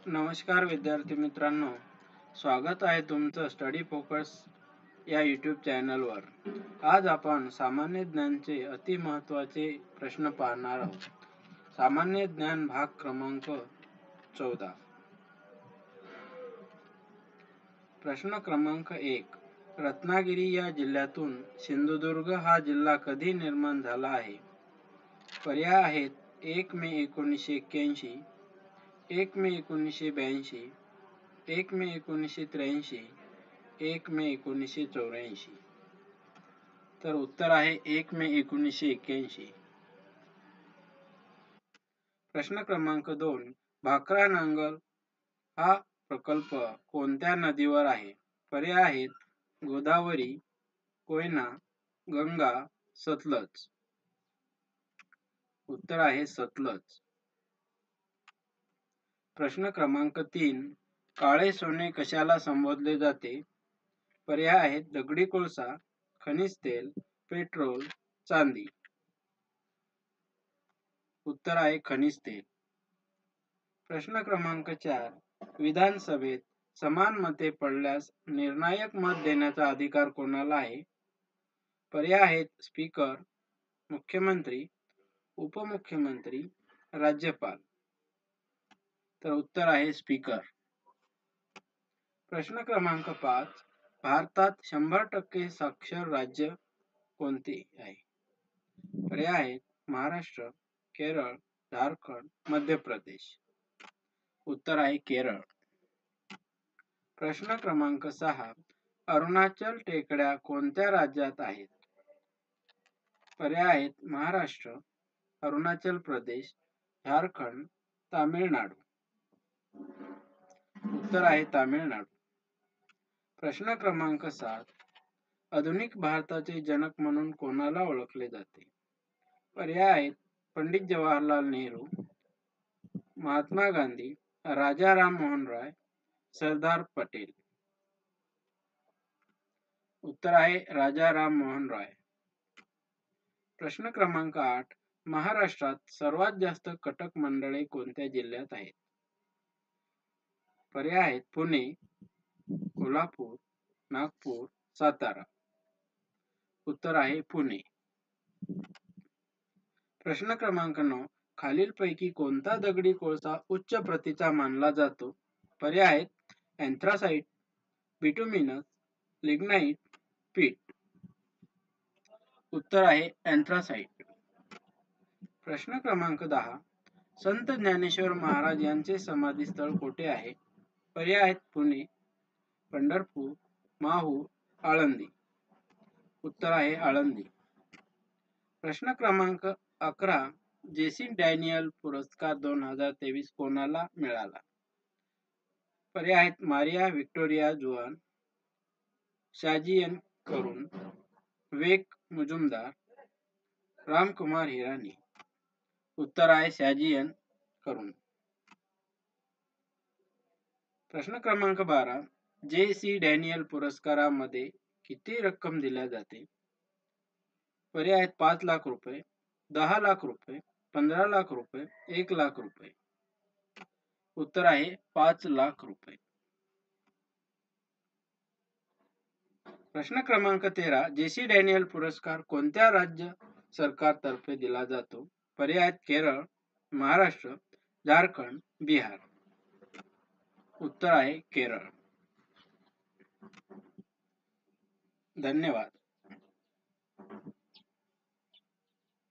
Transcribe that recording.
नमस्कार विद्यार्थी मित्रांनो, स्वागत आहे तुमचं स्टडी फोकस या यूट्यूब चॅनलवर. आज आपण सामान्य ज्ञानचे अति महत्त्वाचे प्रश्न पाहणार आहोत. सामान्य ज्ञान भाग क्रमांक 14. प्रश्न क्रमांक 1. रत्नागिरी या जिल्ह्यातून सिंधुदुर्ग हा जिल्हा कधी निर्माण झाला आहे? पर्याय आहेत: 1 मे 1981, 1 मे 1982, 1 मे 1983, 1 मे 1984. तर उत्तर आहे 1 मे 1981. प्रश्न क्रमांक 2. भाकरा नांगल हा प्रकल्प कोणत्या नदीवर आहे? पर्याय आहेत: गोदावरी, कोयना, गंगा, सतलज. उत्तर आहे सतलज. प्रश्न क्रमांक 3. काळे सोने कशाला संबोधले जाते? पर्याय आहेत: दगडी कोळसा, खनिज तेल, पेट्रोल, चांदी. उत्तर आहे खनिज तेल. प्रश्न क्रमांक 4. विधानसभेत समान मते पडल्यास निर्णायक मत देण्याचा अधिकार कोणाला आहे? पर्याय आहेत: स्पीकर, मुख्यमंत्री, उपमुख्यमंत्री, राज्यपाल. तर उत्तर आहे स्पीकर. प्रश्न क्रमांक 5. भारतात 100% साक्षर राज्य कोणते आहे? पर्याय आहेत: महाराष्ट्र, केरळ, झारखंड, मध्य प्रदेश. उत्तर आहे केरळ. प्रश्न क्रमांक 6. अरुणाचल टेकड्या कोणत्या राज्यात आहेत? पर्याय आहेत: महाराष्ट्र, अरुणाचल प्रदेश, झारखंड, तामिळनाडू. उत्तर आहे तामिळनाडू. प्रश्न क्रमांक 7. आधुनिक भारताचे जनक म्हणून कोणाला ओळखले जाते? पर्याय आहेत: पंडित जवाहरलाल नेहरू, महात्मा गांधी, राजा राममोहन राय, सरदार पटेल. उत्तर आहे राजा राममोहन राय. प्रश्न क्रमांक 8. महाराष्ट्रात सर्वात जास्त कटक मंडळे कोणत्या जिल्ह्यात आहेत? पर्याय आहेत: पुणे, कोल्हापूर, नागपूर, सातारा. उत्तर आहे पुणे. प्रश्न क्रमांक 9. खालीलपैकी कोणता दगडी कोळसा उच्च प्रतीचा मानला जातो? पर्याय आहेत: अँथ्रासाइट, बिटुमिनस, लिग्नाइट, पीट. उत्तर आहे अँथ्रासाइट. प्रश्न क्रमांक 10. संत ज्ञानेश्वर महाराज यांचे समाधी स्थळ कुठे आहे? पर्याय आहेत: पुणे, पंढरपूर, माहूर, आळंदी. उत्तर आहे आळंदी. प्रश्न क्रमांक 11. जेसी डॅनियल पुरस्कार 2023 कोणाला मिळाला? पर्याय आहेत: मारिया व्हिक्टोरिया जुआन, शाजी एन करून, विवेक मुजुमदार, रामकुमार हिरानी. उत्तर आहे शाजी एन करून. प्रश्न क्रमांक 12. जेसी डॅनियल पुरस्कारामध्ये किती रक्कम दिल्या जाते? पर्याय आहेत: 5 लाख रुपये, 10 लाख रुपये, 15 लाख रुपये, 1 लाख रुपये. उत्तर आहे 5 लाख रुपये. प्रश्न क्रमांक 13. जेसी डॅनियल पुरस्कार कोणत्या राज्य सरकारतर्फे दिला जातो? पर्याय आहेत: केरळ, महाराष्ट्र, झारखंड, बिहार. उत्तर आहे केरळ. धन्यवाद.